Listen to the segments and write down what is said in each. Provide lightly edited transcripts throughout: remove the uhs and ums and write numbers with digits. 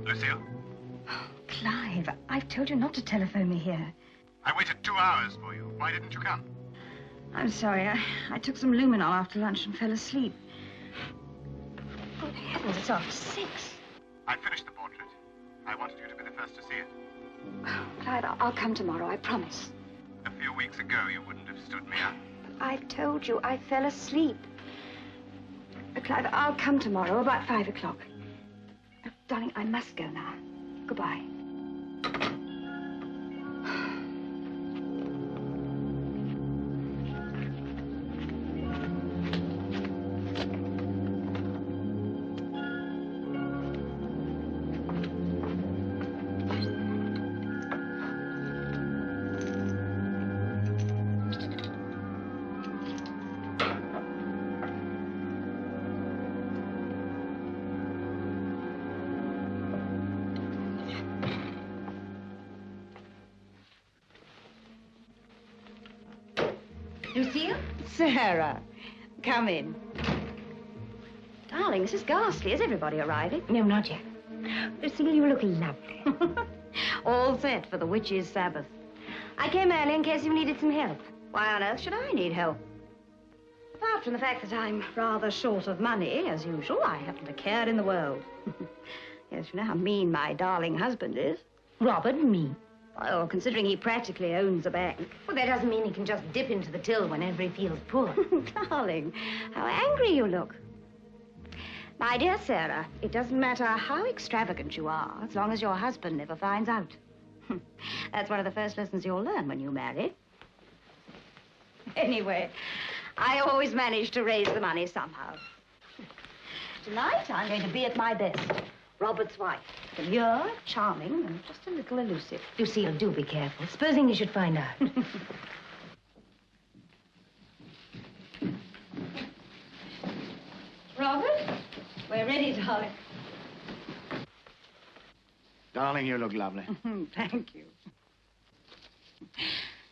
Lucille? Oh, Clive, I've told you not to telephone me here. I waited 2 hours for you. Why didn't you come? I'm sorry. I took some Luminol after lunch and fell asleep. Good heavens, it's after 6. I finished the portrait. I wanted you to be the first to see it. Oh, Clive, I'll come tomorrow, I promise. A few weeks ago, you wouldn't have stood me up. I told you I fell asleep. Clive, I'll come tomorrow about 5 o'clock. Oh, darling, I must go now. Goodbye. Lucille? Sarah, come in. Darling, this is ghastly. Is everybody arriving? No, not yet. Lucille, you look lovely. All set for the witches' Sabbath. I came early in case you needed some help. Why on earth should I need help? Apart from the fact that I'm rather short of money, as usual, I haven't a care in the world. Yes, you know how mean my darling husband is. Robert, me. Well, considering he practically owns a bank. Well, that doesn't mean he can just dip into the till whenever he feels poor. Darling, how angry you look. My dear Sarah, it doesn't matter how extravagant you are, as long as your husband never finds out. That's one of the first lessons you'll learn when you marry. Anyway, I always manage to raise the money somehow. Tonight, I'm going to be at my best. Robert's wife. Demure, charming, and just a little elusive. Lucille, do be careful. Supposing he should find out. Robert, we're ready, darling. Darling, you look lovely. Thank you.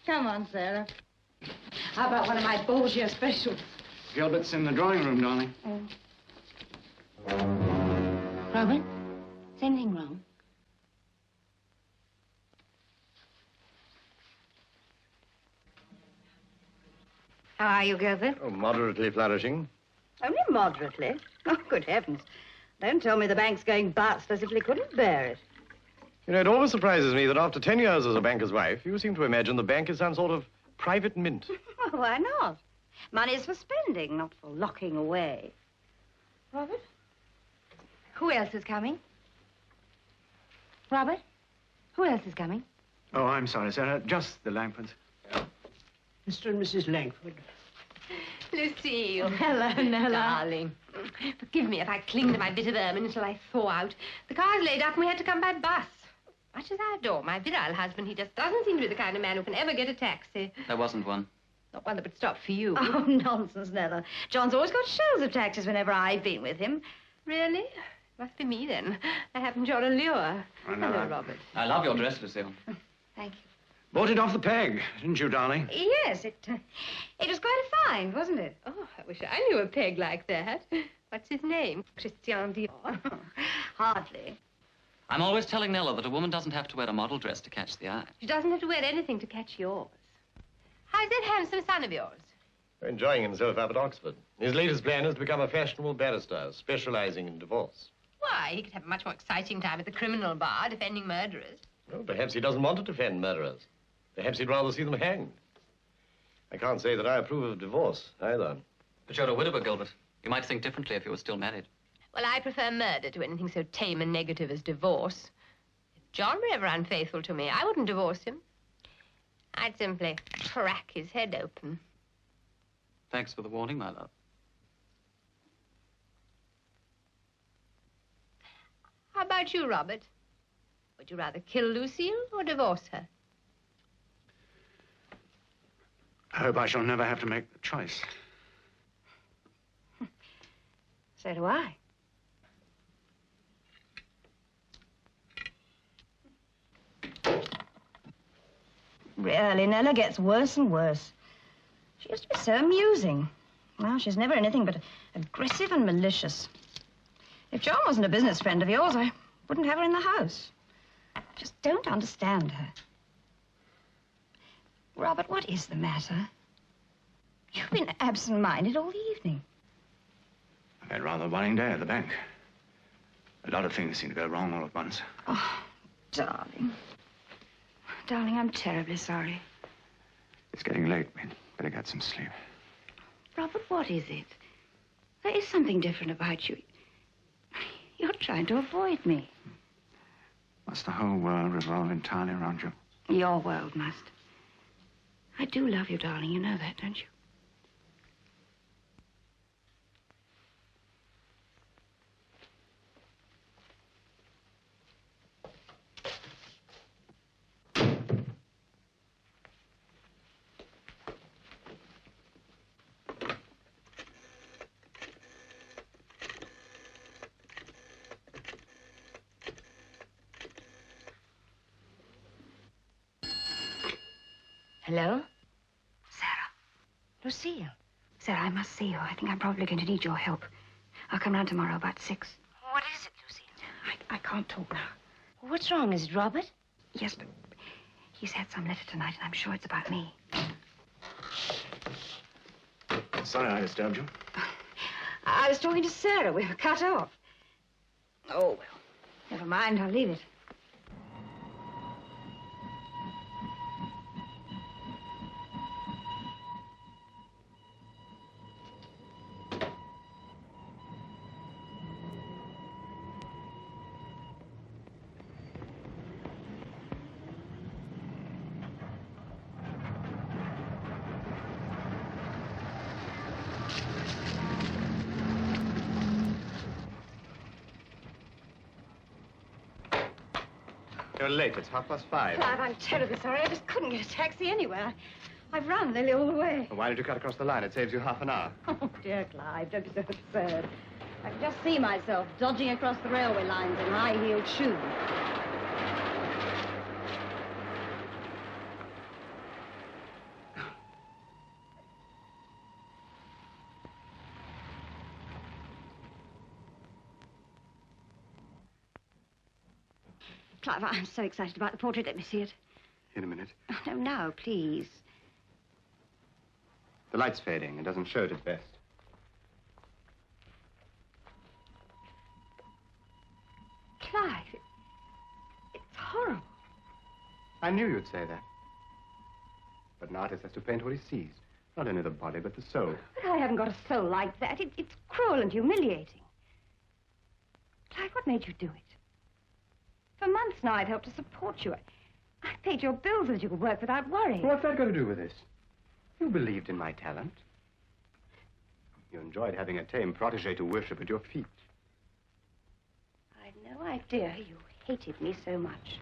Come on, Sarah. How about one of my Borgia specials? Gilbert's in the drawing room, darling. Robert, is anything wrong? How are you, Gilbert? Oh, moderately flourishing. Only moderately. Oh, good heavens. Don't tell me the bank's going bust as if they couldn't bear it. You know, it always surprises me that after 10 years as a banker's wife, you seem to imagine the bank is some sort of private mint. Well, why not? Money's for spending, not for locking away. Robert? Who else is coming? Robert? Who else is coming? Oh, I'm sorry, Sarah. Just the Langfords. Mr. and Mrs. Langford. Lucille. Hello, Nella. Darling. Forgive me if I cling to my bit of ermine until I thaw out. The car's laid up and we had to come by bus. Much as I adore my virile husband, he just doesn't seem to be the kind of man who can ever get a taxi. There wasn't one. Not one that would stop for you. Oh, nonsense, Nella. John's always got shows of taxis whenever I've been with him. Really? Must be me, then. I haven't your allure. Oh, no, Hello, Robert. I love your dress, Lucille. Thank you. Bought it off the peg, didn't you, darling? Yes, it was quite a find, wasn't it? Oh, I wish I knew a peg like that. What's his name? Christian Dior? Hardly. I'm always telling Nella that a woman doesn't have to wear a model dress to catch the eye. She doesn't have to wear anything to catch yours. How's that handsome son of yours? Enjoying himself up at Oxford. His latest plan is to become a fashionable barrister, specializing in divorce. Why, he could have a much more exciting time at the criminal bar defending murderers. Well, perhaps he doesn't want to defend murderers. Perhaps he'd rather see them hanged. I can't say that I approve of divorce, either. But you're a widower, Gilbert. You might think differently if you were still married. Well, I prefer murder to anything so tame and negative as divorce. If John were ever unfaithful to me, I wouldn't divorce him. I'd simply crack his head open. Thanks for the warning, my love. How about you, Robert? Would you rather kill Lucille or divorce her? I hope I shall never have to make the choice. So do I. Really, Nella gets worse and worse. She used to be so amusing. Now she's never anything but aggressive and malicious. If John wasn't a business friend of yours, I wouldn't have her in the house. I just don't understand her. Robert, what is the matter? You've been absent-minded all the evening. I've had rather a worrying day at the bank. A lot of things seem to go wrong all at once. Oh, darling. Darling, I'm terribly sorry. It's getting late. We'd better get some sleep. Robert, what is it? There is something different about you. You're trying to avoid me. Must the whole world revolve entirely around you? Your world must. I do love you, darling. You know that, don't you? Hello? Sarah. Lucille. Sarah, I must see you. I think I'm probably going to need your help. I'll come round tomorrow about 6. What is it, Lucille? I can't talk now. What's wrong? Is it Robert? Yes, but he's had some letter tonight, and I'm sure it's about me. Sorry I disturbed you. I was talking to Sarah. We were cut off. Oh, well, never mind. I'll leave it. You're late. It's 5:30. Clive, I'm terribly sorry. I just couldn't get a taxi anywhere. I've run nearly all the way. Well, why don't you cut across the line? It saves you half an hour. Oh, dear Clive, don't be so absurd. I can just see myself dodging across the railway lines in high-heeled shoes. Clive, I'm so excited about the portrait. Let me see it. In a minute. Oh, no, now, please. The light's fading. It doesn't show at its best. Clive, it's horrible. I knew you'd say that. But an artist has to paint what he sees. Not only the body, but the soul. But I haven't got a soul like that. It's cruel and humiliating. Clive, what made you do it? For months now, I've helped to support you. I paid your bills so that you could work without worry. What's that got to do with this? You believed in my talent. You enjoyed having a tame protege to worship at your feet. I'd no idea you hated me so much.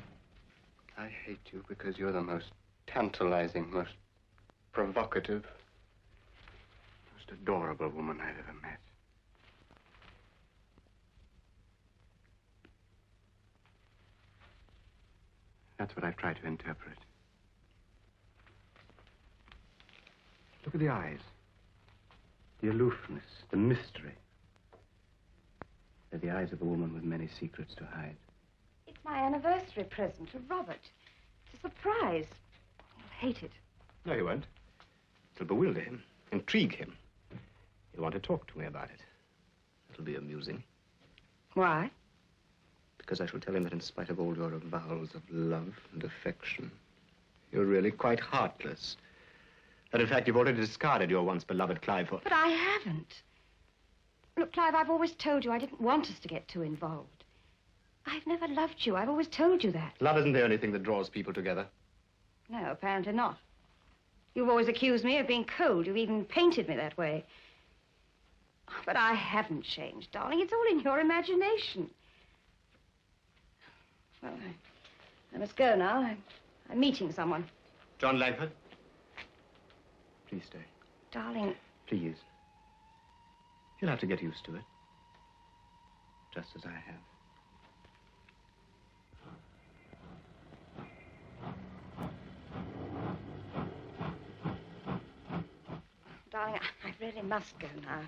I hate you because you're the most tantalizing, most provocative, most adorable woman I've ever met. That's what I've tried to interpret. Look at the eyes. The aloofness, the mystery. They're the eyes of a woman with many secrets to hide. It's my anniversary present to Robert. It's a surprise. He'll hate it. No, he won't. It'll bewilder him, intrigue him. He'll want to talk to me about it. It'll be amusing. Why? Because I shall tell him that in spite of all your avowals of love and affection, you're really quite heartless. That, in fact, you've already discarded your once beloved Clive for... But I haven't. Look, Clive, I've always told you I didn't want us to get too involved. I've never loved you. I've always told you that. Love isn't the only thing that draws people together. No, apparently not. You've always accused me of being cold. You've even painted me that way. But I haven't changed, darling. It's all in your imagination. Well, I must go now. I'm meeting someone. John Langford? Please stay. Darling. Please. You'll have to get used to it. Just as I have. Darling, I really must go now.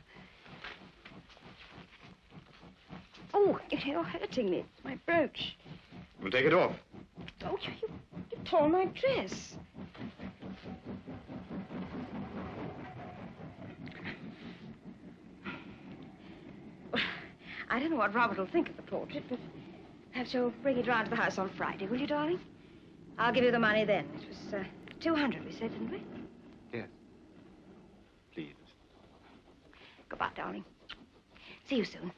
Oh, you're hurting me. It's my my brooch. Well, take it off. Oh, you tore my dress. I don't know what Robert will think of the portrait, but perhaps you'll bring it round to the house on Friday, will you, darling? I'll give you the money then. It was 200, we said, didn't we? Yes. Please. Goodbye, darling. See you soon.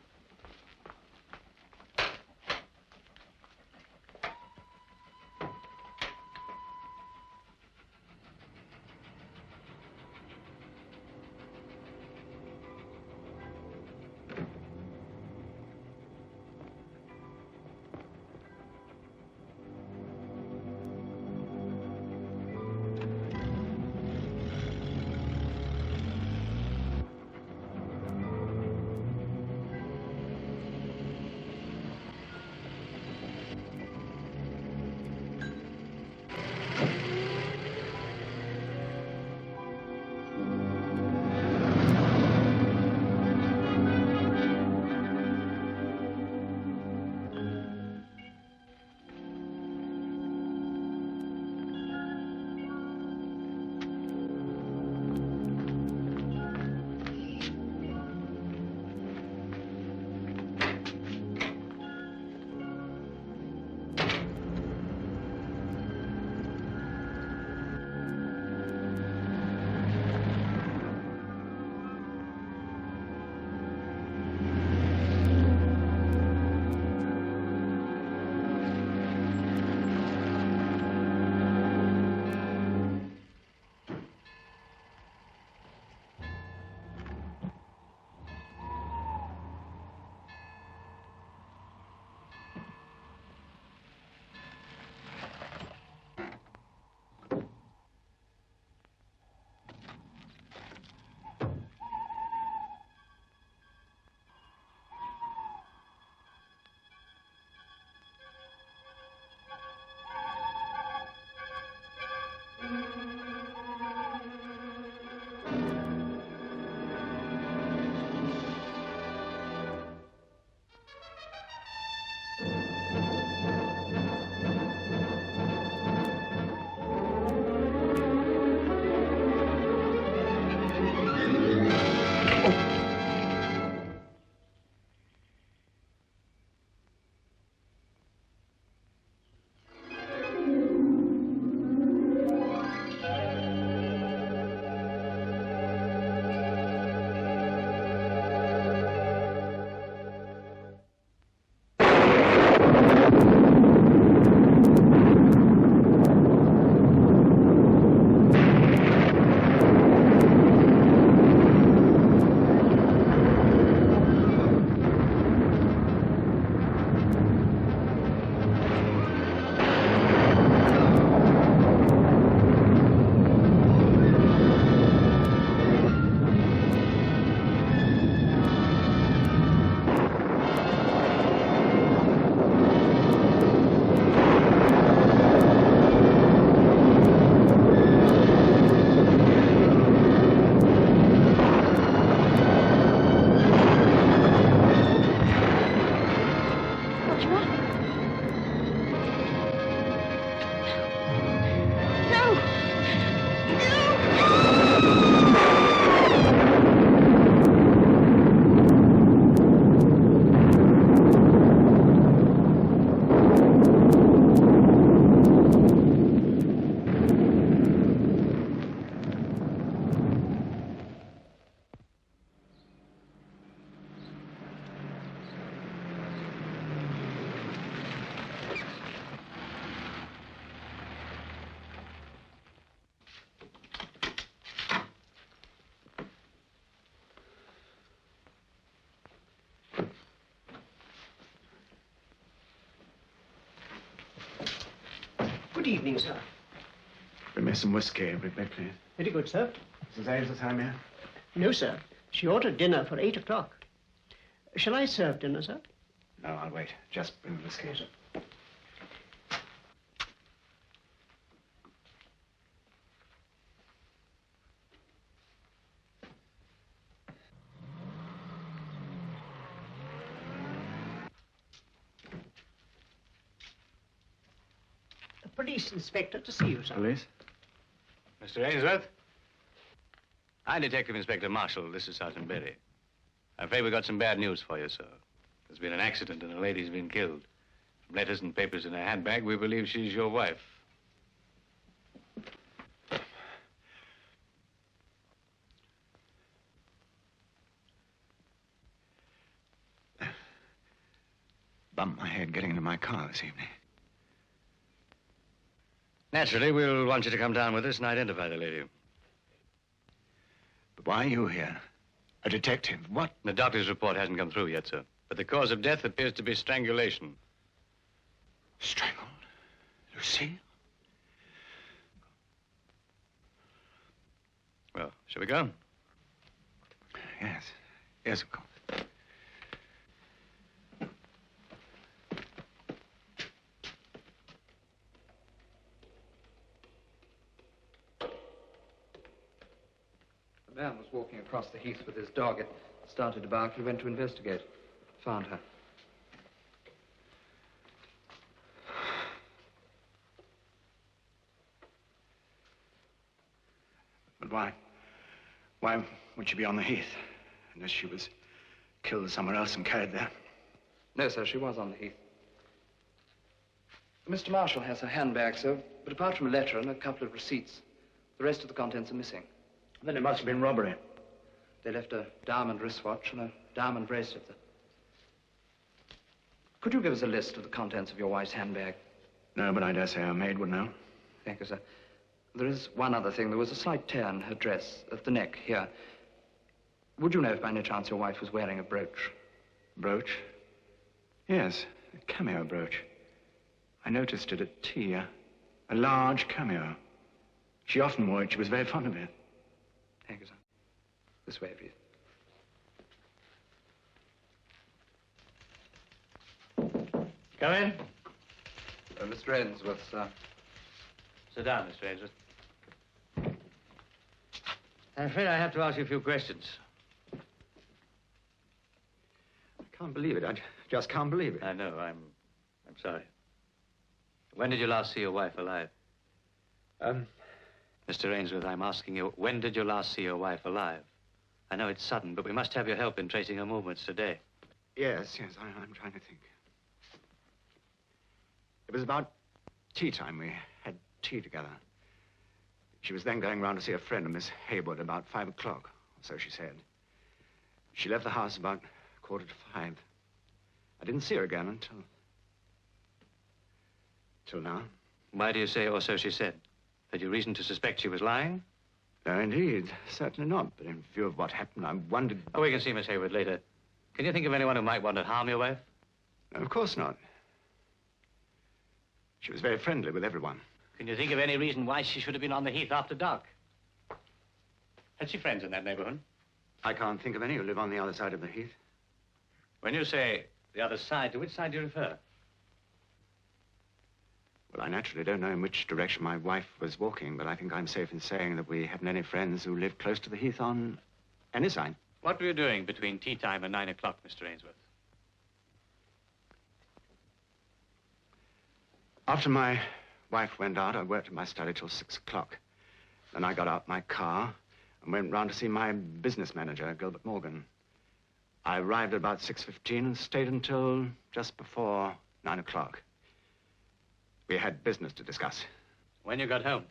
Good evening, sir. Bring me some whiskey, everybody, please. Very good, sir. Mrs. Hales is home yet? No, sir. She ordered dinner for 8 o'clock. Shall I serve dinner, sir? No, I'll wait. Just bring the whiskey. Yes, sir. police inspector to see you, sir. Police? Mr. Ainsworth? I'm Detective Inspector Marshall. This is Sergeant Berry. I'm afraid we've got some bad news for you, sir. There's been an accident and a lady's been killed. From letters and papers in her handbag, we believe she's your wife. Bumped my head getting into my car this evening. Naturally, we'll want you to come down with us and identify the lady. But why are you here? A detective? What? The doctor's report hasn't come through yet, sir. But the cause of death appears to be strangulation. Strangled? Lucille? Well, shall we go? Yes. Yes, of course. A man was walking across the heath with his dog. It started to bark. He went to investigate. Found her. But why? Why would she be on the heath? Unless she was killed somewhere else and carried there. No, sir, she was on the heath. Mr. Marshall has her handbag, sir, but apart from a letter and a couple of receipts, the rest of the contents are missing. Then it must have been robbery. They left a diamond wristwatch and a diamond bracelet. Could you give us a list of the contents of your wife's handbag? No, but I dare say her maid would know. Thank you, sir. There is one other thing. There was a slight tear in her dress at the neck here. Would you know if by any chance your wife was wearing a brooch? Brooch? Yes, a cameo brooch. I noticed it at tea, a large cameo. She often wore it. She was very fond of it. Thank you, sir. This way, please. Come in. Mr. Ainsworth, sir. Sit down, Mr. Ainsworth. I'm afraid I have to ask you a few questions. I can't believe it. I just can't believe it. I know. I'm sorry. When did you last see your wife alive? Mr. Ainsworth, I'm asking you, when did you last see your wife alive? I know it's sudden, but we must have your help in tracing her movements today. Yes, I'm trying to think. It was about tea time. We had tea together. She was then going round to see a friend, a Miss Haywood, about 5 o'clock, so she said. She left the house about 4:45. I didn't see her again until now. Why do you say, or so she said? Had you reason to suspect she was lying? No, indeed. Certainly not. But in view of what happened, I wondered... Oh, we can see Miss Hayward later. Can you think of anyone who might want to harm your wife? No, of course not. She was very friendly with everyone. Can you think of any reason why she should have been on the heath after dark? Had she friends in that neighborhood? I can't think of any who live on the other side of the heath. When you say the other side, to which side do you refer? Well, I naturally don't know in which direction my wife was walking, but I think I'm safe in saying that we haven't any friends who live close to the heath on any side. What were you doing between tea time and 9 o'clock, Mr. Ainsworth? After my wife went out, I worked at my study till 6 o'clock. Then I got out my car and went round to see my business manager, Gilbert Morgan. I arrived at about 6:15 and stayed until just before 9 o'clock. We had business to discuss. When you got home,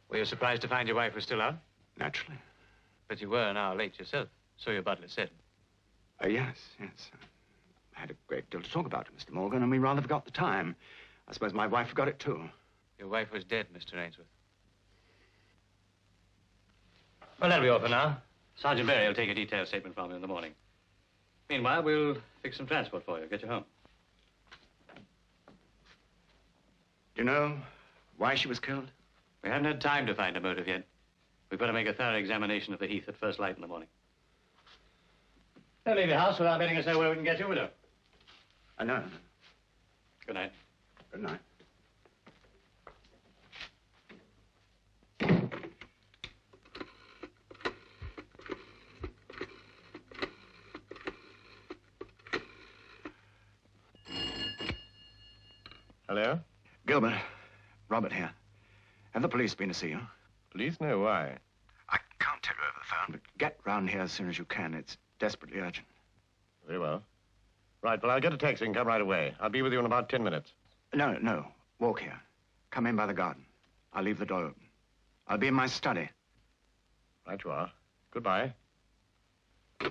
were you surprised to find your wife was still out? Naturally. But you were an hour late yourself, so your butler said. Yes. I had a great deal to talk about to Mr. Morgan, and we rather forgot the time. I suppose my wife forgot it, too. Your wife was dead, Mr. Ainsworth. Well, that'll be all for now. Sergeant Berry will take a detailed statement from you in the morning. Meanwhile, we'll fix some transport for you, get you home. Do you know why she was killed? We haven't had time to find a motive yet. We've got to make a thorough examination of the heath at first light in the morning. Don't leave your house without letting us know where we can get you, widow. I know. Good night. Good night. Hello? Gilbert, Robert here. Have the police been to see you? Police? No, why? I can't tell you over the phone, but get round here as soon as you can. It's desperately urgent. Very well. Right, well, I'll get a taxi and come right away. I'll be with you in about 10 minutes. No. Walk here. Come in by the garden. I'll leave the door open. I'll be in my study. Right you are. Goodbye. I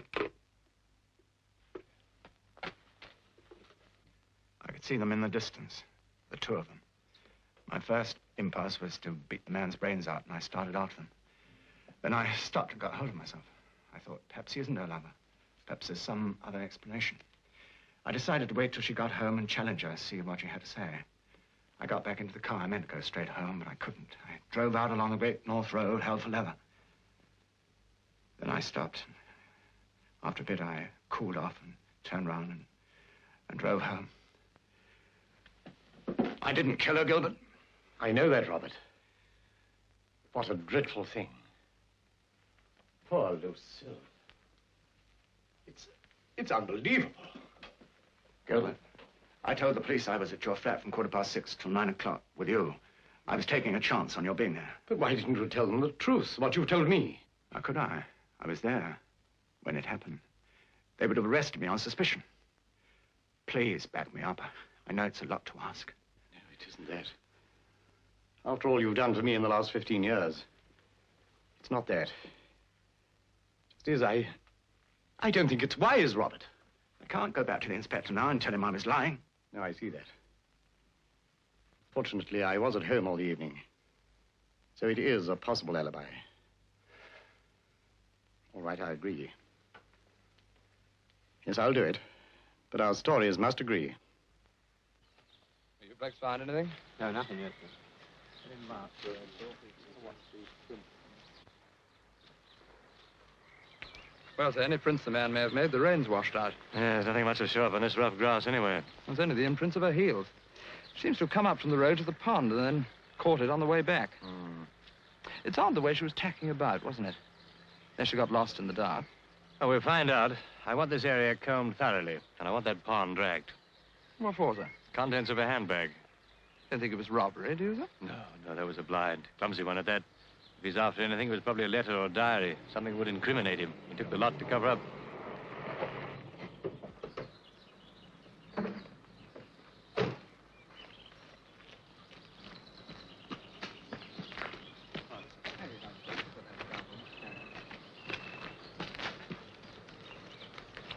could see them in the distance, the two of them. My first impulse was to beat the man's brains out, and I started after them. Then I stopped and got hold of myself. I thought, perhaps he isn't her lover. Perhaps there's some other explanation. I decided to wait till she got home and challenge her, see what she had to say. I got back into the car. I meant to go straight home, but I couldn't. I drove out along the Great North Road, hell for leather. Then I stopped. After a bit, I cooled off and turned round and drove home. I didn't kill her, Gilbert. I know that, Robert. What a dreadful thing. Poor Lucille. It's unbelievable. Gilbert, I told the police I was at your flat from 6:15 till 9 o'clock with you. I was taking a chance on your being there. But why didn't you tell them the truth, what you told me? How could I? I was there when it happened. They would have arrested me on suspicion. Please back me up. I know it's a lot to ask. No, it isn't that. After all you've done for me in the last 15 years, it's not that. It is, I don't think it's wise, Robert. I can't go back to the inspector now and tell him I was lying. No, I see that. Fortunately, I was at home all the evening. So it is a possible alibi. All right, I agree. Yes, I'll do it. But our stories must agree. Have you Blacks found anything? No, nothing yet. Well, sir, any prints the man may have made, the rain's washed out. Yeah, there's nothing much to show up on this rough grass anyway. There's only the imprints of her heels. Seems to have come up from the road to the pond and then caught it on the way back. It's odd the way she was tacking about, wasn't it? Then she got lost in the dark. Well, we'll find out. I want this area combed thoroughly, and I want that pond dragged. What for, sir? Contents of a handbag. Don't think it was robbery, do you, sir? No, that was a blind. Clumsy one at that. If he's after anything, it was probably a letter or a diary. Something would incriminate him. He took the lot to cover up.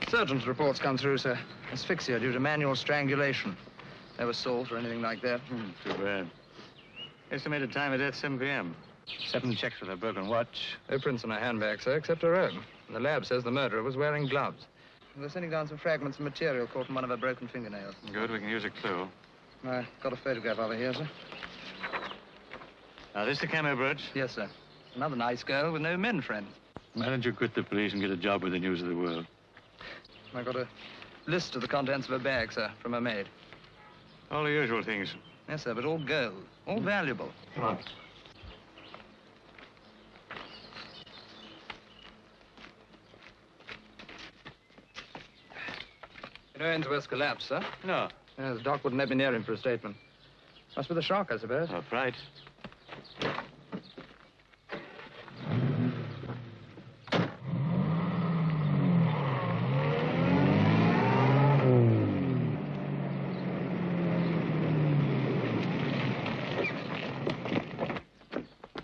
Surgeon's reports come through, sir. Asphyxia due to manual strangulation. Never salt or anything like that. Too bad. Estimated time of death, 7 p.m. 7 checks with a broken watch. No prints on her handbag, sir, except her own. And the lab says the murderer was wearing gloves. They're sending down some fragments of material caught in one of her broken fingernails. Good, we can use a clue. I got a photograph of her here, sir. Now, this the camo brooch? Yes, sir. Another nice girl with no men friends. Why don't you quit the police and get a job with the news of the world? I got a list of the contents of her bag, sir, from her maid. All the usual things. Yes, sir, but all gold. All valuable. Come on. You know Ainsworth's collapsed, sir? No. Yeah, the doc wouldn't let me near him for a statement. Must be the shock, I suppose. Oh, fright.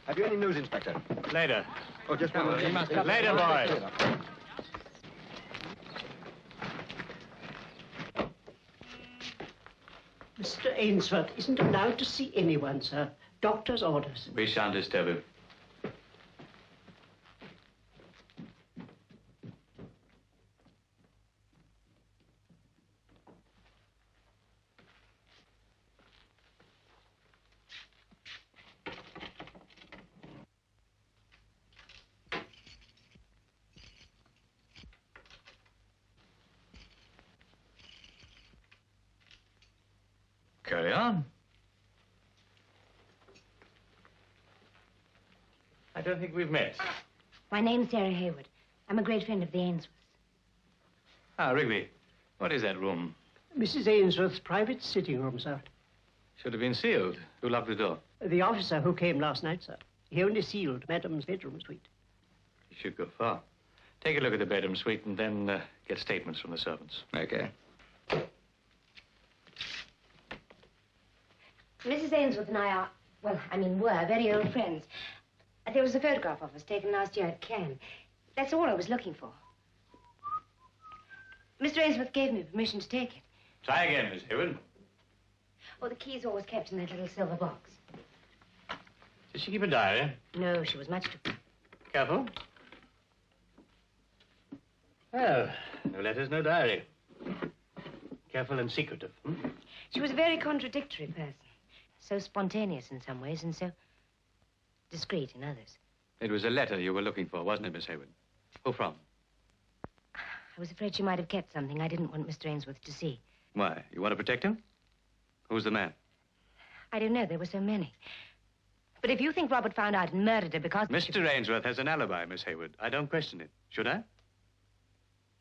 Have you any news, Inspector? Later. Oh, just one minute. Later, boys. Mr. Ainsworth isn't allowed to see anyone, sir. Doctor's orders. We shan't disturb him. Carry on. I don't think we've met. My name's Sarah Hayward. I'm a great friend of the Ainsworths. Ah, Rigby. What is that room? Mrs. Ainsworth's private sitting room, sir. Should have been sealed. Who locked the door? The officer who came last night, sir. He only sealed Madame's bedroom suite. You should go far. Take a look at the bedroom suite and then get statements from the servants. Okay. Mrs. Ainsworth and I are, were very old friends. There was a photograph of us taken last year at Cannes. That's all I was looking for. Mr. Ainsworth gave me permission to take it. Try again, Miss Hayward. Oh, the key's always kept in that little silver box. Did she keep a diary? No, she was much too... Careful. Well, no letters, no diary. Careful and secretive. She was a very contradictory person. So spontaneous in some ways and so discreet in others. It was a letter you were looking for, wasn't it, Miss Hayward? Who from? I was afraid she might have kept something I didn't want Mr. Ainsworth to see. Why? You want to protect him? Who's the man? I don't know. There were so many. But if you think Robert found out and murdered her because... Mr. Ainsworth has an alibi, Miss Hayward. I don't question it. Should I?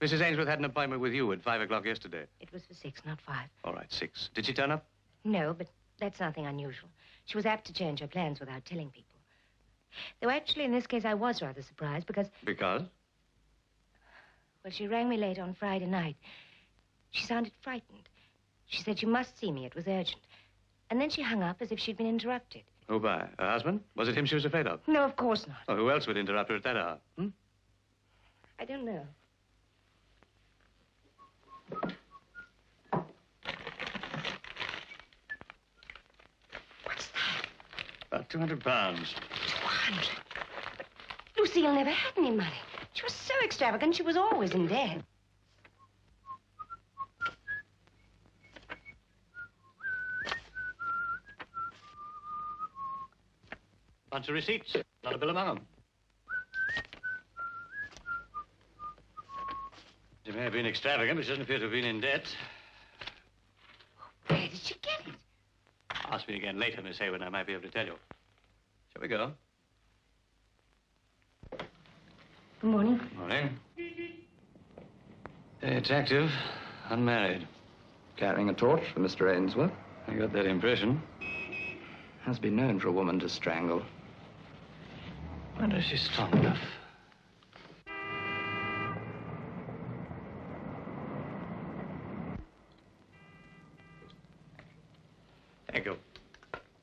Mrs. Ainsworth had an appointment with you at 5 o'clock yesterday. It was for 6, not 5. All right, 6. Did she turn up? No, but that's nothing unusual. She was apt to change her plans without telling people. Though actually, in this case, I was rather surprised because... Because? Well, she rang me late on Friday night. She sounded frightened. She said she must see me. It was urgent. And then she hung up as if she'd been interrupted. Who by? Her husband? Was it him she was afraid of? No, of course not. Oh, who else would interrupt her at that hour? I don't know. What's that? About £200. 200? Lucille never had any money. She was so extravagant, she was always in debt. Bunch of receipts. Not a bill among them. She may have been extravagant, but she doesn't appear to have been in debt. Where did she get it? Ask me again later, Miss Hayward, I might be able to tell you. Shall we go? Good morning. Morning. Very attractive, unmarried. Carrying a torch for Mr. Ainsworth. I got that impression. Has been known for a woman to strangle. I wonder if she's strong enough. Thank you.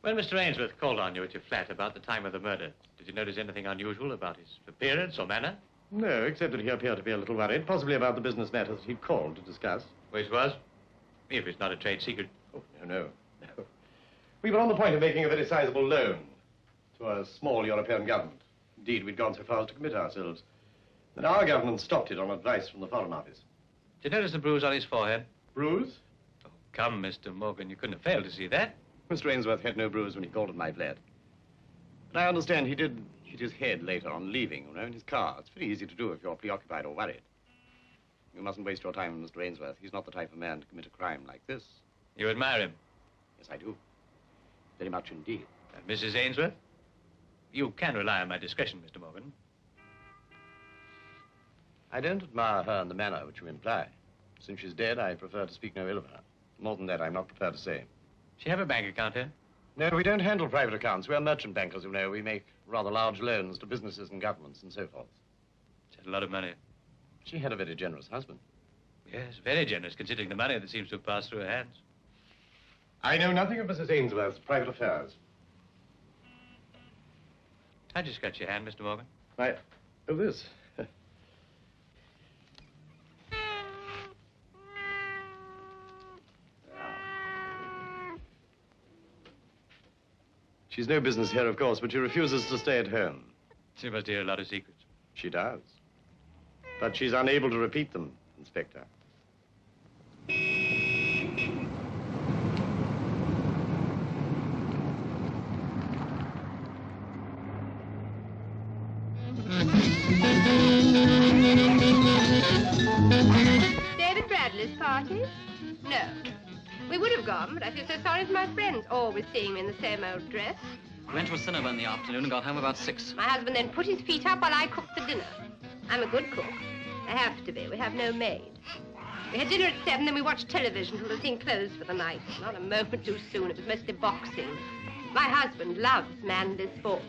When Mr. Ainsworth called on you at your flat about the time of the murder, did you notice anything unusual about his appearance or manner? No, except that he appeared to be a little worried, possibly about the business matters he'd called to discuss. Which was? If it's not a trade secret. Oh, no. We were on the point of making a very sizable loan to a small European government. Indeed, we'd gone so far as to commit ourselves. Then our government stopped it on advice from the Foreign Office. Did you notice the bruise on his forehead? Bruise? Oh, come, Mr. Morgan, you couldn't have failed to see that. Mr. Ainsworth had no bruise when he called at my flat. But I understand he did hit his head later on leaving, in his car. It's very easy to do if you're preoccupied or worried. You mustn't waste your time on Mr. Ainsworth. He's not the type of man to commit a crime like this. You admire him? Yes, I do. Very much indeed. Mrs. Ainsworth? You can rely on my discretion, Mr. Morgan. I don't admire her in the manner which you imply. Since she's dead, I prefer to speak no ill of her. More than that, I'm not prepared to say. She have a bank account here? No, we don't handle private accounts. We're merchant bankers, you know. We make rather large loans to businesses and governments and so forth. She had a lot of money. She had a very generous husband. Yes, very generous, considering the money that seems to have passed through her hands. I know nothing of Mrs. Ainsworth's private affairs. How'd you scratch your hand, Mr. Morgan? Why, oh, this. She's no business here, of course, but she refuses to stay at home. She must hear a lot of secrets. She does. But she's unable to repeat them, Inspector. David Bradley's party? No. We would have gone, but I feel so sorry for my friends, always seeing me in the same old dress. Went to a cinema in the afternoon and got home about 6. My husband then put his feet up while I cooked the dinner. I'm a good cook. I have to be. We have no maid. We had dinner at 7, then we watched television till the thing closed for the night. Not a moment too soon. It was mostly boxing. My husband loves manly sports.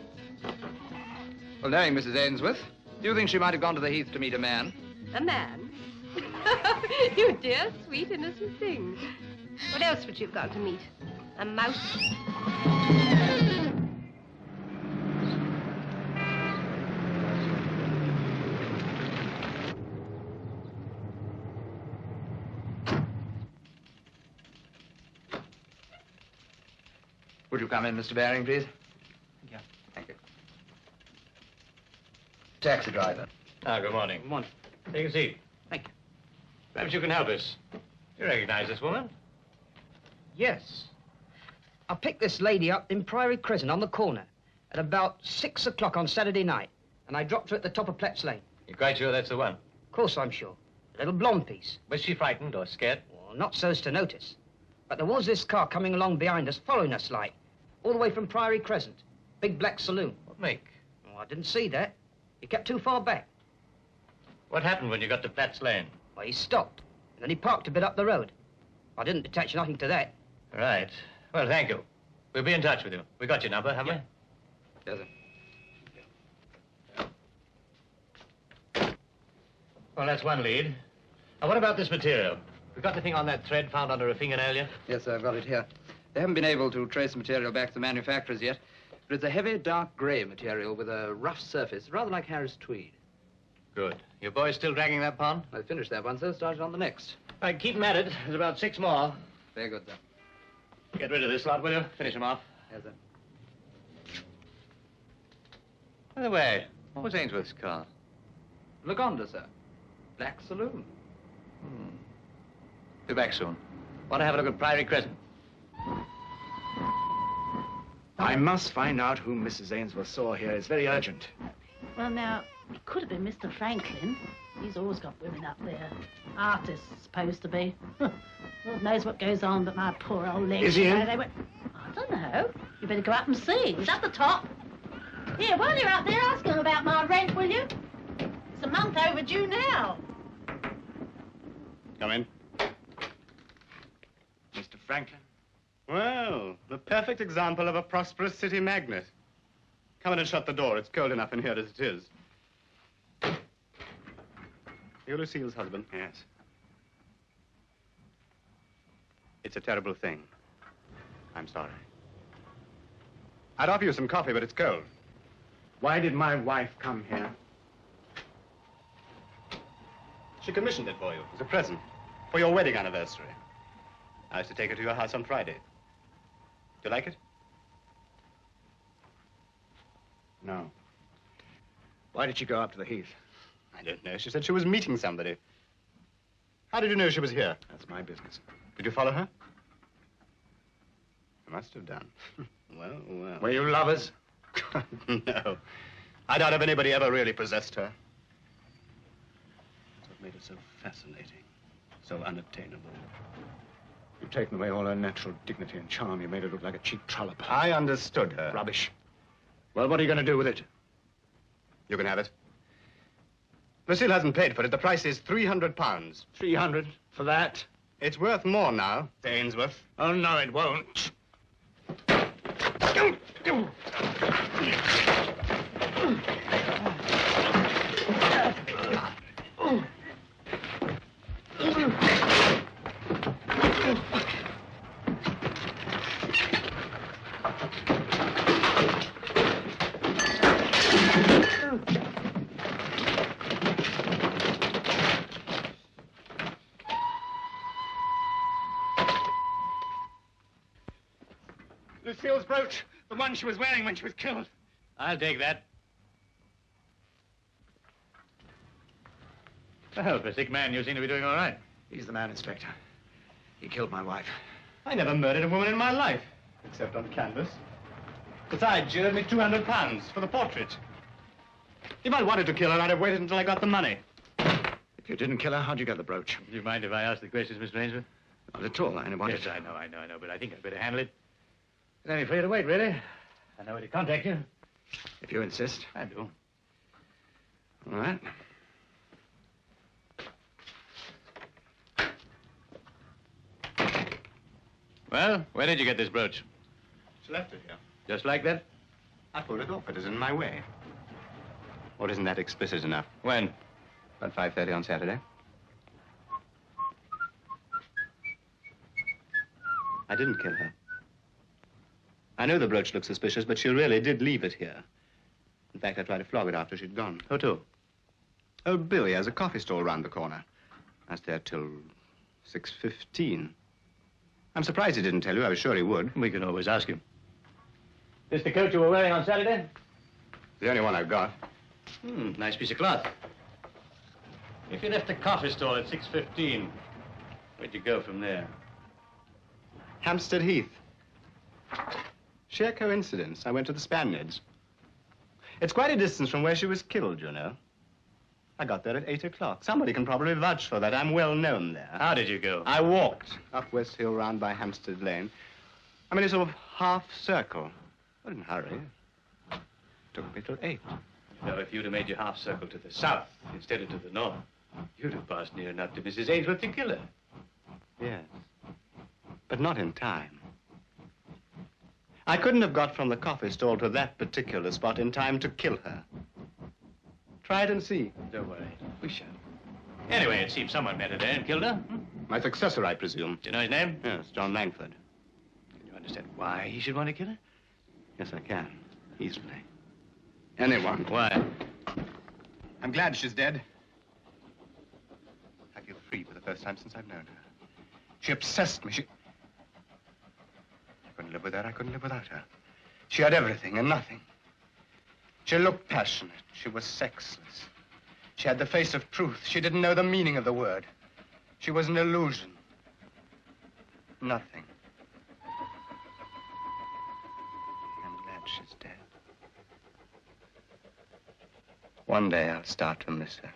Well, knowing Mrs. Ainsworth, do you think she might have gone to the Heath to meet a man? A man? You dear, sweet, innocent thing. What else would you have gone to meet? A mouse? Would you come in, Mr. Baring, please? Yeah. Thank you. Taxi driver. Ah, good morning. Good morning. Take a seat. Thank you. Perhaps you can help us. You recognize this woman? Yes. I picked this lady up in Priory Crescent on the corner at about 6 o'clock on Saturday night, and I dropped her at the top of Platt's Lane. You're quite sure that's the one? Of course I'm sure. A little blonde piece. Was she frightened or scared? Well, not so as to notice. But there was this car coming along behind us, following us like, all the way from Priory Crescent. Big black saloon. What make? Oh, I didn't see that. He kept too far back. What happened when you got to Platt's Lane? Well, he stopped, and then he parked a bit up the road. I didn't attach nothing to that. Right. Well, thank you. We'll be in touch with you. We got your number, haven't we? Yes, sir. Well, that's one lead. Now, what about this material? We got the thing on that thread found under a fingernail yet? Yes, sir, I've got it here. They haven't been able to trace the material back to the manufacturers yet, but it's a heavy, dark gray material with a rough surface, rather like Harris tweed. Good. Your boys still dragging that pond? I finished that one, sir. Started on the next. Right, keep them at it. There's about 6 more. Very good, sir. Get rid of this lot, will you? Finish them off. Yes, sir. By the way, what was Ainsworth's car? Lagonda, sir. Black saloon. Be back soon. Want to have a look at Priory Crescent? I must find out who Mrs. Ainsworth saw here. It's very urgent. Well, now, it could have been Mr. Franklin. He's always got women up there. Artists, supposed to be. Lord knows what goes on, but my poor old legs. Is he in? They went... I don't know. You better go up and see. He's at the top. Here, while you're up there, ask him about my rent, will you? It's a month overdue now. Come in. Mr. Franklin? Well, the perfect example of a prosperous city magnate. Come in and shut the door. It's cold enough in here as it is. You're Lucille's husband? Yes. It's a terrible thing. I'm sorry. I'd offer you some coffee, but it's cold. Why did my wife come here? She commissioned it for you as a present for your wedding anniversary. I was to take her to your house on Friday. Do you like it? No. Why did she go up to the Heath? I don't know. She said she was meeting somebody. How did you know she was here? That's my business. Did you follow her? You must have done. Well. Were you lovers? No. I doubt if anybody ever really possessed her. That's what made her so fascinating, so unattainable. You've taken away all her natural dignity and charm. You made her look like a cheap trollop. I understood her. Rubbish. Well, what are you going to do with it? You can have it. Lucille hasn't paid for it. The price is £300. 300 for that? It's worth more now, to Ainsworth. Oh, no, it won't. Lucille's brooch, the one she was wearing when she was killed. I'll take that. Well, for a sick man, you seem to be doing all right. He's the man, Inspector. He killed my wife. I never murdered a woman in my life, except on canvas. Besides, she owed me £200 for the portrait. If I wanted to kill her, I'd have waited until I got the money. If you didn't kill her, how'd you get the brooch? Do you mind if I ask the questions, Mr. Ainsworth? Not at all. I only wanted... Yes, I know, but I think I'd better handle it. It's only for you to wait, really. I know where to contact you. If you insist. I do. All right. Well, where did you get this brooch? She left it here. Just like that? I pulled it off. It is in my way. Or isn't that explicit enough? When? About 5:30 on Saturday. I didn't kill her. I know the brooch looked suspicious, but she really did leave it here. In fact, I tried to flog it after she'd gone. Who to? Oh, Billy has a coffee stall round the corner. I was there till 6:15. I'm surprised he didn't tell you. I was sure he would. We can always ask him. This the coat you were wearing on Saturday? The only one I've got. Nice piece of cloth. If you left the coffee stall at 6:15, where'd you go from there? Hampstead Heath. Sheer coincidence. I went to the Spaniards. It's quite a distance from where she was killed, you know. I got there at 8 o'clock. Somebody can probably vouch for that. I'm well known there. How did you go? I walked up West Hill round by Hampstead Lane. I mean, a sort of half circle. I didn't hurry. It took me till 8. Now, if you'd have made your half circle to the south instead of to the north, you'd have passed near enough to Mrs. Ainsworth to kill her. Yes. But not in time. I couldn't have got from the coffee stall to that particular spot in time to kill her. Try it and see. Don't worry. We shall. Anyway, it seems someone met her there and killed her. My successor, I presume. Do you know his name? Yes, John Langford. Can you understand why he should want to kill her? Yes, I can. Easily. Anyone. Why? I'm glad she's dead. I feel free for the first time since I've known her. She obsessed me. I couldn't live with her. I couldn't live without her. She had everything and nothing. She looked passionate. She was sexless. She had the face of truth. She didn't know the meaning of the word. She was an illusion. Nothing. I'm glad she's dead. One day I'll start to miss her.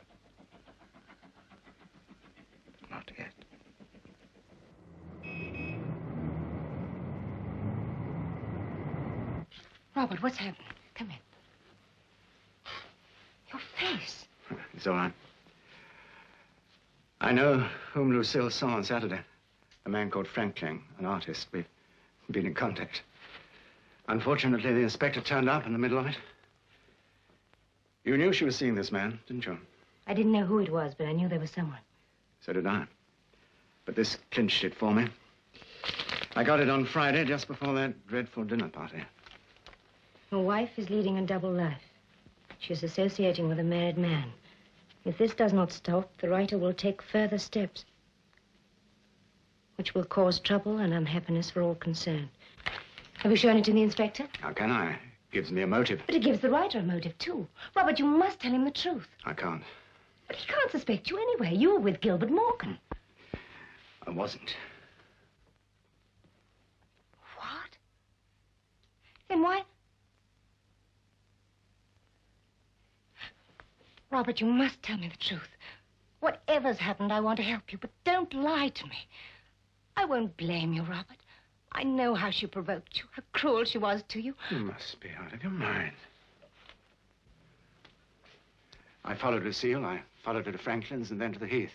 But not yet. Robert, what's happened? Come in. Your face. It's all right. I know whom Lucille saw on Saturday. A man called Franklin, an artist. We've been in contact. Unfortunately, the inspector turned up in the middle of it. You knew she was seeing this man, didn't you? I didn't know who it was, but I knew there was someone. So did I. But this clinched it for me. I got it on Friday, just before that dreadful dinner party. Your wife is leading a double life. She's associating with a married man. If this does not stop, the writer will take further steps, which will cause trouble and unhappiness for all concerned. Have you shown it to the inspector? How can I? It gives me a motive. But it gives the writer a motive, too. Robert, you must tell him the truth. I can't. But he can't suspect you anyway. You were with Gilbert Morgan. I wasn't. What? Then why... Robert, you must tell me the truth. Whatever's happened, I want to help you, but don't lie to me. I won't blame you, Robert. I know how she provoked you, how cruel she was to you. You must be out of your mind. I followed Lucille. I followed her to Franklin's and then to the Heath.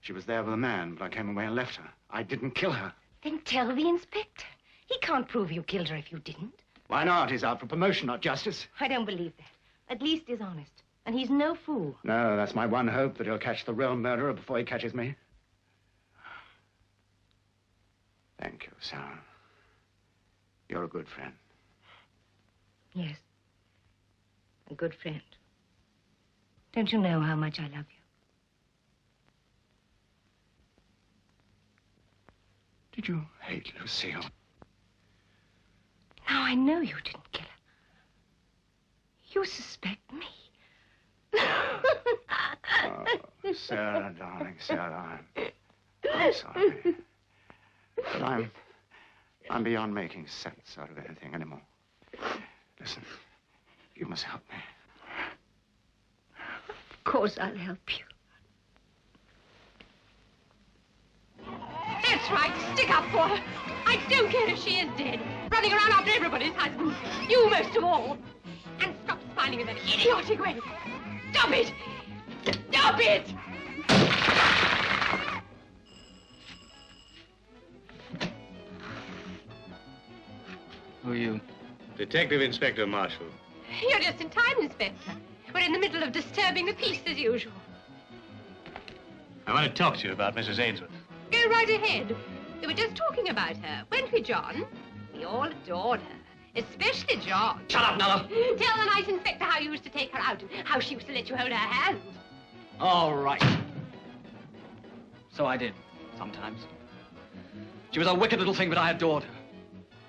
She was there with a man, but I came away and left her. I didn't kill her. Then tell the inspector. He can't prove you killed her if you didn't. Why not? He's out for promotion, not justice. I don't believe that. At least he's honest. And he's no fool. No, that's my one hope, that he'll catch the real murderer before he catches me. Thank you, Sarah. You're a good friend. Yes. A good friend. Don't you know how much I love you? Did you hate Lucille? Now I know you didn't kill her. You suspect me. Oh, Sarah, darling, Sarah, I'm sorry. But I'm beyond making sense out of anything anymore. Listen, you must help me. Of course I'll help you. That's right. Stick up for her. I don't care if she is dead. Running around after everybody's husband. You most of all. And stop smiling in that idiotic way. Stop it! Stop it! Who are you? Detective Inspector Marshall. You're just in time, Inspector. We're in the middle of disturbing the peace as usual. I want to talk to you about Mrs. Ainsworth. Go right ahead. We were just talking about her, weren't we, John? We all adored her. Especially John. Shut up, Nella. Tell the nice inspector how you used to take her out and how she used to let you hold her hand. All right. So I did, sometimes. She was a wicked little thing, but I adored her.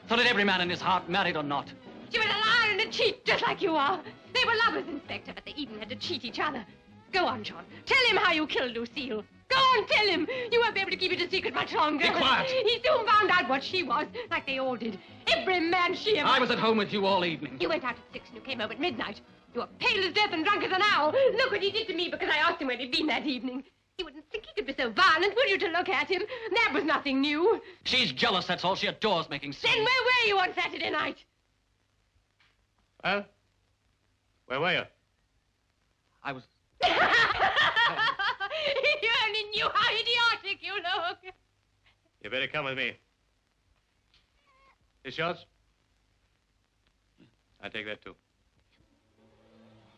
So did every man in his heart, married or not. She was a liar and a cheat, just like you are. They were lovers, Inspector, but they even had to cheat each other. Go on, John. Tell him how you killed Lucille. Go on, tell him. You won't be able to keep it a secret much longer. Be quiet. He soon found out what she was, like they all did. Every man she ever... I was at home with you all evening. You went out at 6 and you came home at midnight. You were pale as death and drunk as an owl. Look what he did to me because I asked him where he'd been that evening. You wouldn't think he could be so violent, would you, to look at him? That was nothing new. She's jealous, that's all. She adores making scenes. Then where were you on Saturday night? Well, where were you? I was... You only knew how idiotic you look. You better come with me. This yours? I take that, too.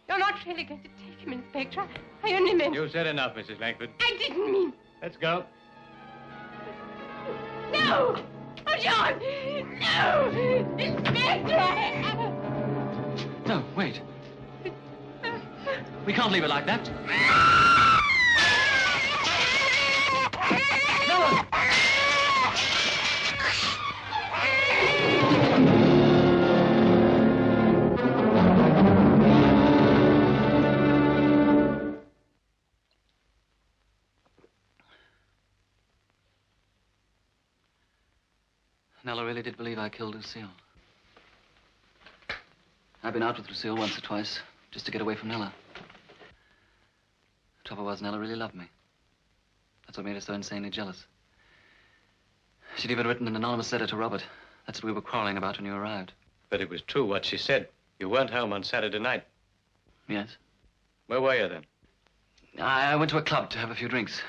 You're not really going to take him, Inspector. I only meant... You said enough, Mrs. Langford. I didn't mean... Let's go. No! Oh, John! No! Inspector! No, wait. We can't leave it like that. No! Nella really did believe I killed Lucille. I've been out with Lucille once or twice, just to get away from Nella. The trouble was, Nella really loved me. That's what made her so insanely jealous. She'd even written an anonymous letter to Robert. That's what we were quarreling about when you arrived. But it was true what she said. You weren't home on Saturday night. Yes? Where were you then? I went to a club to have a few drinks.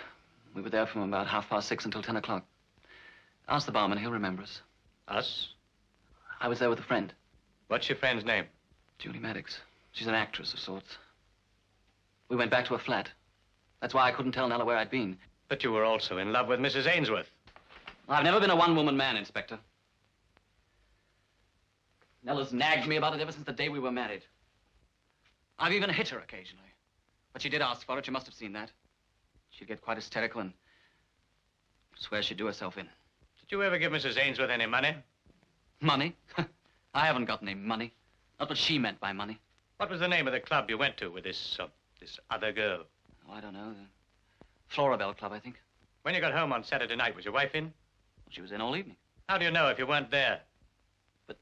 We were there from about 6:30 until 10 o'clock. Ask the barman, he'll remember us. Us? I was there with a friend. What's your friend's name? Julie Maddox. She's an actress of sorts. We went back to her flat. That's why I couldn't tell Nella where I'd been. But you were also in love with Mrs. Ainsworth. I've never been a one-woman man, Inspector. Nella's nagged me about it ever since the day we were married. I've even hit her occasionally. But she did ask for it. You must have seen that. She'd get quite hysterical and swear she'd do herself in. Did you ever give Mrs. Ainsworth any money? Money? I haven't got any money. Not what she meant by money. What was the name of the club you went to with this other girl? Oh, I don't know. The Florabelle Club, I think. When you got home on Saturday night, was your wife in? She was in all evening. How do you know if you weren't there? But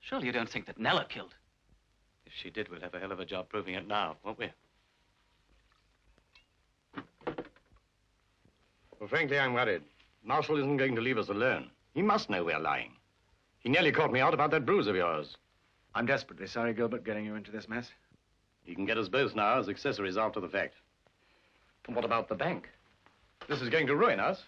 surely you don't think that Nella killed? If she did, we'll have a hell of a job proving it now, won't we? Well, frankly, I'm worried. Marshall isn't going to leave us alone. He must know we're lying. He nearly caught me out about that bruise of yours. I'm desperately sorry, Gilbert, getting you into this mess. He can get us both now as accessories after the fact. And what about the bank? This is going to ruin us.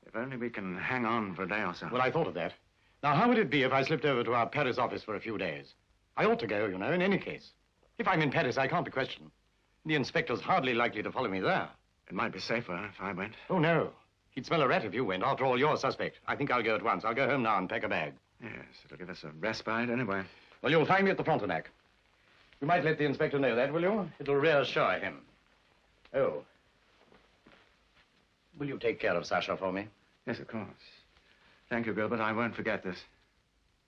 If only we can hang on for a day or so. Well, I thought of that. Now, how would it be if I slipped over to our Paris office for a few days? I ought to go, you know, in any case. If I'm in Paris, I can't be questioned. The inspector's hardly likely to follow me there. It might be safer if I went. Oh, no. He'd smell a rat if you went. After all, you're a suspect. I think I'll go at once. I'll go home now and pack a bag. Yes, it'll give us a respite anyway. Well, you'll find me at the Frontenac. You might let the inspector know that, will you? It'll reassure him. Oh. Will you take care of Sasha for me? Yes, of course. Thank you, Gilbert. I won't forget this.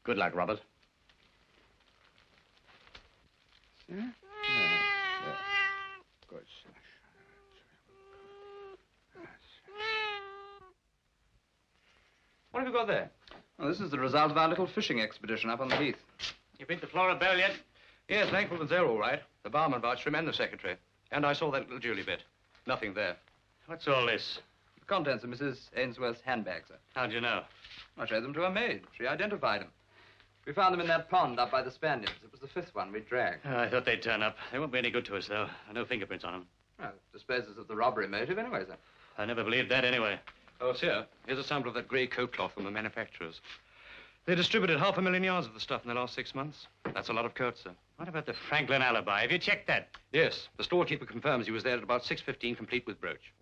Good luck, Robert. Yeah? Good. What have you got there? Well, this is the result of our little fishing expedition up on the heath. You beat the Florabelle yet? Yes, Langford was there all right. The barman vouched for him and the secretary. And I saw that little Julie bit. Nothing there. What's all this? The contents of Mrs. Ainsworth's handbag, sir. How'd you know? I showed them to her maid. She identified them. We found them in that pond up by the Spaniards. It was the fifth one we dragged. Oh, I thought they'd turn up. They won't be any good to us, though. No fingerprints on them. Well, it disposes of the robbery motive anyway, sir. I never believed that anyway. Oh, sir, here's a sample of that grey coat cloth from the manufacturers. They distributed 500,000 yards of the stuff in the last 6 months. That's a lot of coats, sir. What about the Franklin alibi? Have you checked that? Yes, the storekeeper confirms he was there at about 6:15, complete with brooch.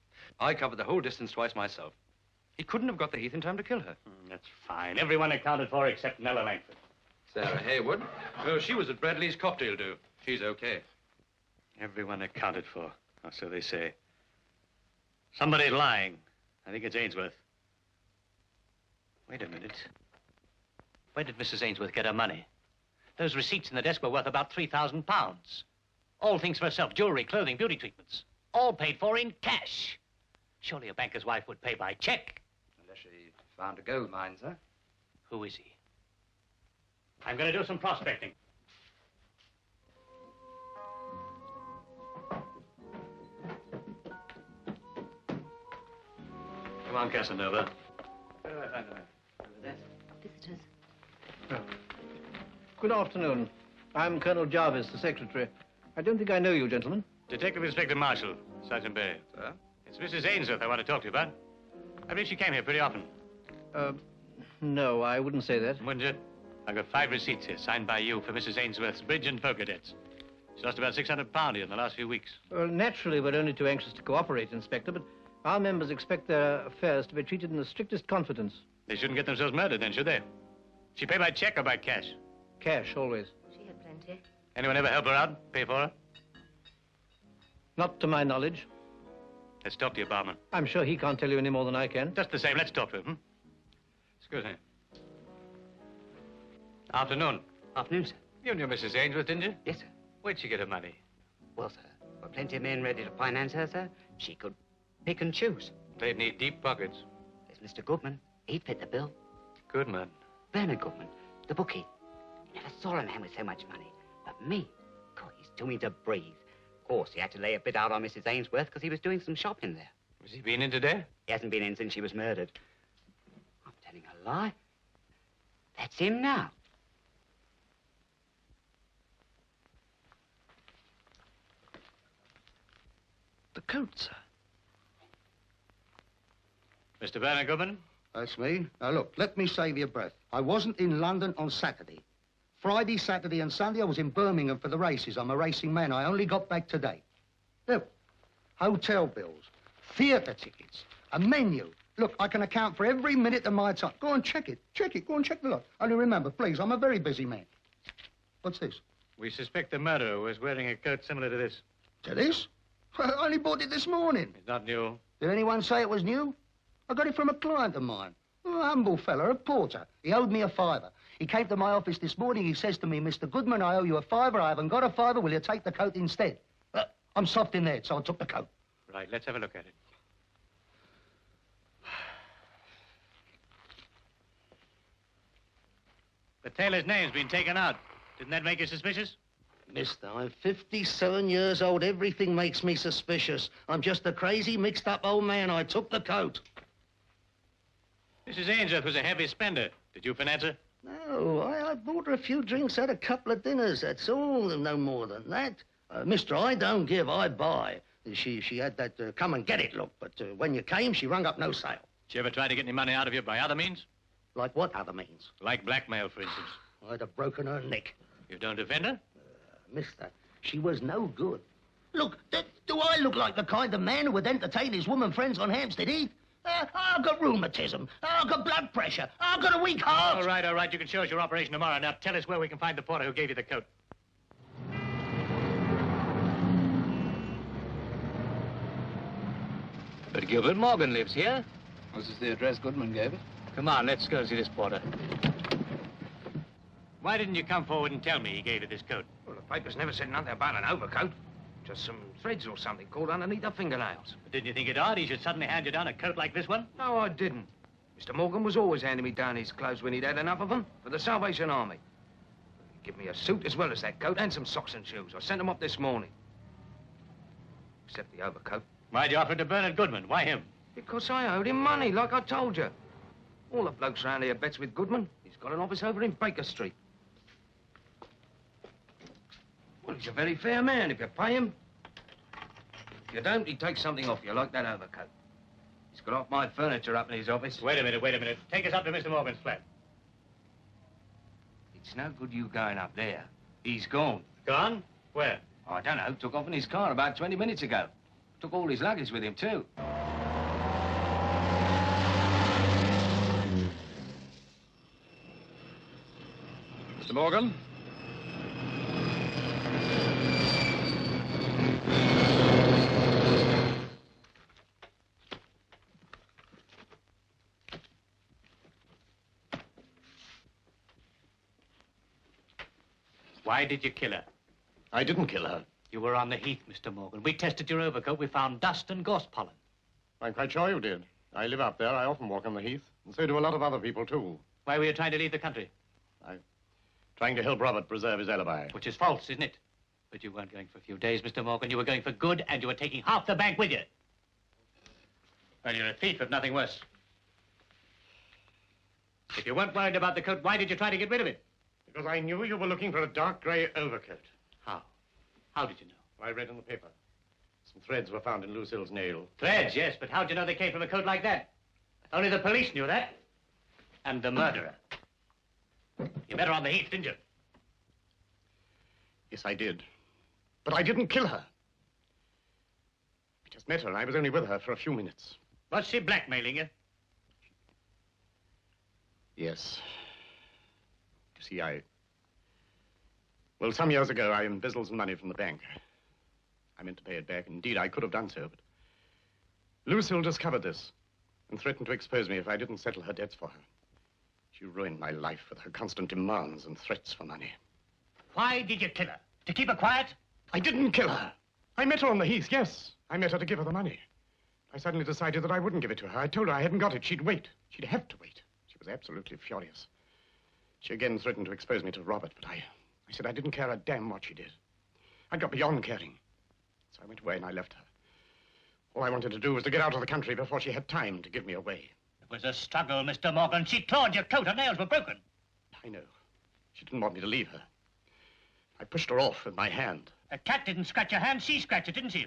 I covered the whole distance twice myself. He couldn't have got the Heath in time to kill her. That's fine. Everyone accounted for except Nella Langford. Sarah Haywood? Oh, she was at Bradley's cocktail do. She's okay. Everyone accounted for, or so they say. Somebody's lying. I think it's Ainsworth. Wait a minute. Where did Mrs. Ainsworth get her money? Those receipts in the desk were worth about £3,000. All things for herself, jewelry, clothing, beauty treatments. All paid for in cash. Surely a banker's wife would pay by check. Unless she found a gold mine, sir. Who is he? I'm going to do some prospecting. Come on, Casanova. Where do I find her? Visitors. Good afternoon. I'm Colonel Jarvis, the secretary. I don't think I know you, gentlemen. Detective Inspector Marshall, Sergeant Berry. Sir? It's Mrs. Ainsworth I want to talk to you about. I believe she came here pretty often. No, I wouldn't say that. Wouldn't you? I've got 5 receipts here, signed by you for Mrs. Ainsworth's bridge and poker debts. She lost about £600 here in the last few weeks. Well, naturally, we're only too anxious to cooperate, Inspector, but our members expect their affairs to be treated in the strictest confidence. They shouldn't get themselves murdered then, should they? She pay by check or by cash? Cash, always. She had plenty. Anyone ever help her out? Pay for her? Not to my knowledge. Let's talk to your barman. I'm sure he can't tell you any more than I can. Just the same, let's talk to him. Excuse me. Afternoon. Afternoon, sir. You knew Mrs. Ainsworth, didn't you? Yes, sir. Where'd she get her money? Well, sir, were plenty of men ready to finance her, sir. She could pick and choose. They'd need deep pockets. There's Mr. Goodman. He'd fit the bill. Goodman. Bernard Goodman, the bookie. You never saw a man with so much money. But me, God, he's too mean to breathe. Of course, he had to lay a bit out on Mrs. Ainsworth because he was doing some shopping there. Was he been in today? He hasn't been in since she was murdered. I'm telling a lie. That's him now. The coat, sir. Mr. Bernard Goodman? That's me. Now, look, let me save your breath. I wasn't in London on Saturday. Friday, Saturday, and Sunday, I was in Birmingham for the races. I'm a racing man. I only got back today. Look, hotel bills, theatre tickets, a menu. Look, I can account for every minute of my time. Go and check it. Check it. Go and check the lot. Only remember, please, I'm a very busy man. What's this? We suspect the murderer was wearing a coat similar to this. To this? I only bought it this morning. It's not new. Did anyone say it was new? I got it from a client of mine. A humble fella, a porter. He owed me a £5. He came to my office this morning. He says to me, Mr. Goodman, I owe you a £5. I haven't got a £5. Will you take the coat instead? I'm soft in there, so I took the coat. Right, let's have a look at it. The tailor's name's been taken out. Didn't that make you suspicious? Mister, I'm 57 years old. Everything makes me suspicious. I'm just a crazy, mixed-up old man. I took the coat. Mrs. Ainsworth was a heavy spender. Did you finance her? No, I bought her a few drinks, had a couple of dinners. That's all, no more than that. Mister, I don't give, I buy. She had that come-and-get-it look, but when you came, she rung up no sale. Did she ever try to get any money out of you by other means? Like what other means? Like blackmail, for instance. I'd have broken her neck. You don't defend her? Mister, she was no good. Look, do I look like the kind of man who would entertain his woman friends on Hampstead Heath? I've got rheumatism. I've got blood pressure. I've got a weak heart. All right. You can show us your operation tomorrow. Now tell us where we can find the porter who gave you the coat. But Gilbert Morgan lives here. Was this the address Goodman gave it? Come on, let's go see this porter. Why didn't you come forward and tell me he gave you this coat? Well, the papers never said nothing about an overcoat. Just some threads or something caught underneath her fingernails. But didn't you think it odd he should suddenly hand you down a coat like this one? No, I didn't. Mr. Morgan was always handing me down his clothes when he'd had enough of them for the Salvation Army. He'd give me a suit as well as that coat and some socks and shoes. I sent them up this morning. Except the overcoat. Why'd you offer it to Bernard Goodman? Why him? Because I owed him money, like I told you. All the blokes around here bets with Goodman. He's got an office over in Baker Street. Well, he's a very fair man if you pay him. If you don't, he takes something off you, like that overcoat. He's got half my furniture up in his office. Wait a minute. Take us up to Mr. Morgan's flat. It's no good you going up there. He's gone. Gone? Where? I don't know. Took off in his car about 20 minutes ago. Took all his luggage with him, too. Mr. Morgan? Why did you kill her? I didn't kill her. You were on the heath, Mr. Morgan. We tested your overcoat. We found dust and gorse pollen. I'm quite sure you did. I live up there. I often walk on the heath. And so do a lot of other people, too. Why were you trying to leave the country? I'm trying to help Robert preserve his alibi. Which is false, isn't it? But you weren't going for a few days, Mr. Morgan. You were going for good, and you were taking half the bank with you. Well, you're a thief, if nothing worse. If you weren't worried about the coat, why did you try to get rid of it? Because I knew you were looking for a dark gray overcoat. How? How did you know? I read in the paper. Some threads were found in Lucille's nail. Threads, yes, but how'd you know they came from a coat like that? Only the police knew that. And the murderer. You met her on the heath, didn't you? Yes, I did. But I didn't kill her. I just met her. I was only with her for a few minutes. Was she blackmailing you? Yes. You see, well, some years ago, I embezzled some money from the bank. I meant to pay it back. Indeed, I could have done so, but Lucille discovered this and threatened to expose me if I didn't settle her debts for her. She ruined my life with her constant demands and threats for money. Why did you kill her? To keep her quiet? I didn't kill her. I met her on the heath, yes. I met her to give her the money. I suddenly decided that I wouldn't give it to her. I told her I hadn't got it. She'd wait. She'd have to wait. She was absolutely furious. She again threatened to expose me to Robert, but I said I didn't care a damn what she did. I'd got beyond caring. So I went away and I left her. All I wanted to do was to get out of the country before she had time to give me away. It was a struggle, Mr. Morgan. She clawed your coat. Her nails were broken. I know. She didn't want me to leave her. I pushed her off with my hand. A cat didn't scratch your hand. She scratched it, didn't she?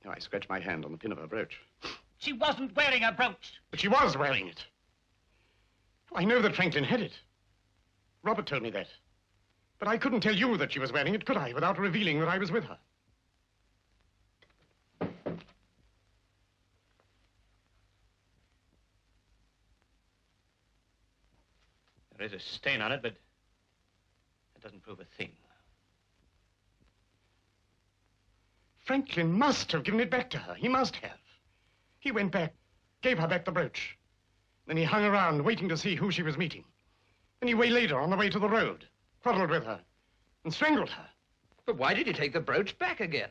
No, I scratched my hand on the pin of her brooch. She wasn't wearing a brooch. But she was wearing it. I know that Franklin had it. Robert told me that. But I couldn't tell you that she was wearing it, could I, without revealing that I was with her? There is a stain on it, but it doesn't prove a thing. Franklin must have given it back to her. He must have. He went back, gave her back the brooch. Then he hung around, waiting to see who she was meeting. Then he waylaid her on the way to the road, quarreled with her, and strangled her. But why did you take the brooch back again?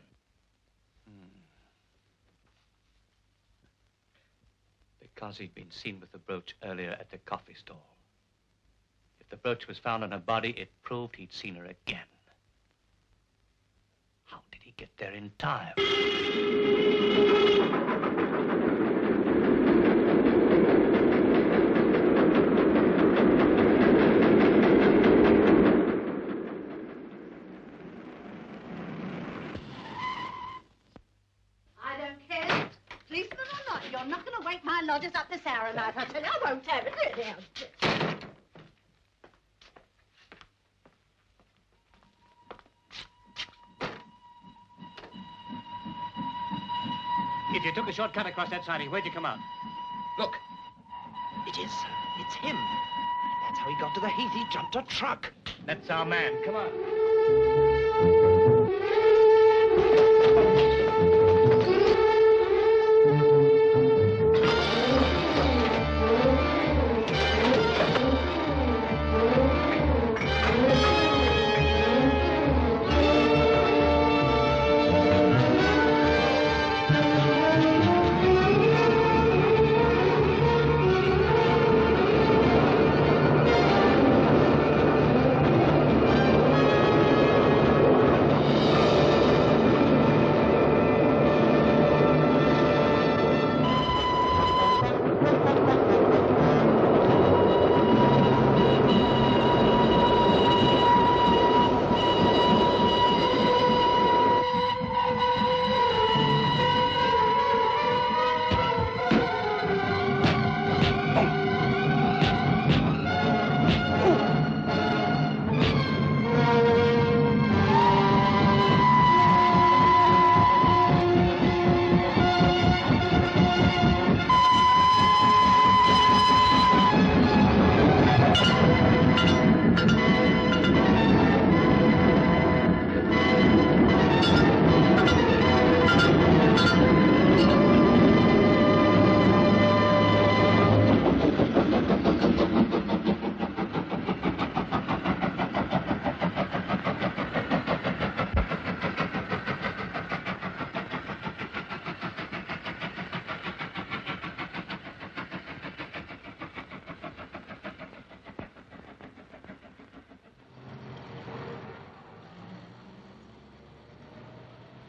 Because he'd been seen with the brooch earlier at the coffee stall. If the brooch was found on her body, it proved he'd seen her again. How did he get there in time? I don't care. Policeman or not, you're not going to wake my lodgers up this hour of night. I tell you, I won't have it. Really. If you took a shortcut across that siding, where'd you come out? Look. It is. It's him. That's how he got to the heath. He jumped a truck. That's our man. Come on.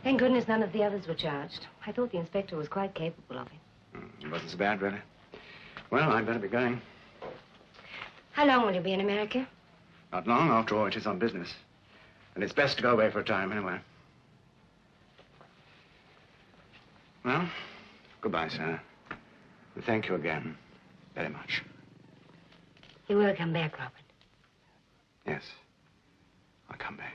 Thank goodness none of the others were charged. I thought the inspector was quite capable of it. It wasn't so bad, really. Well, I'd better be going. How long will you be in America? Not long. After all, it is on business. And it's best to go away for a time, anyway. Well, goodbye, sir. And thank you again very much. You will come back, Robert. Yes, I'll come back.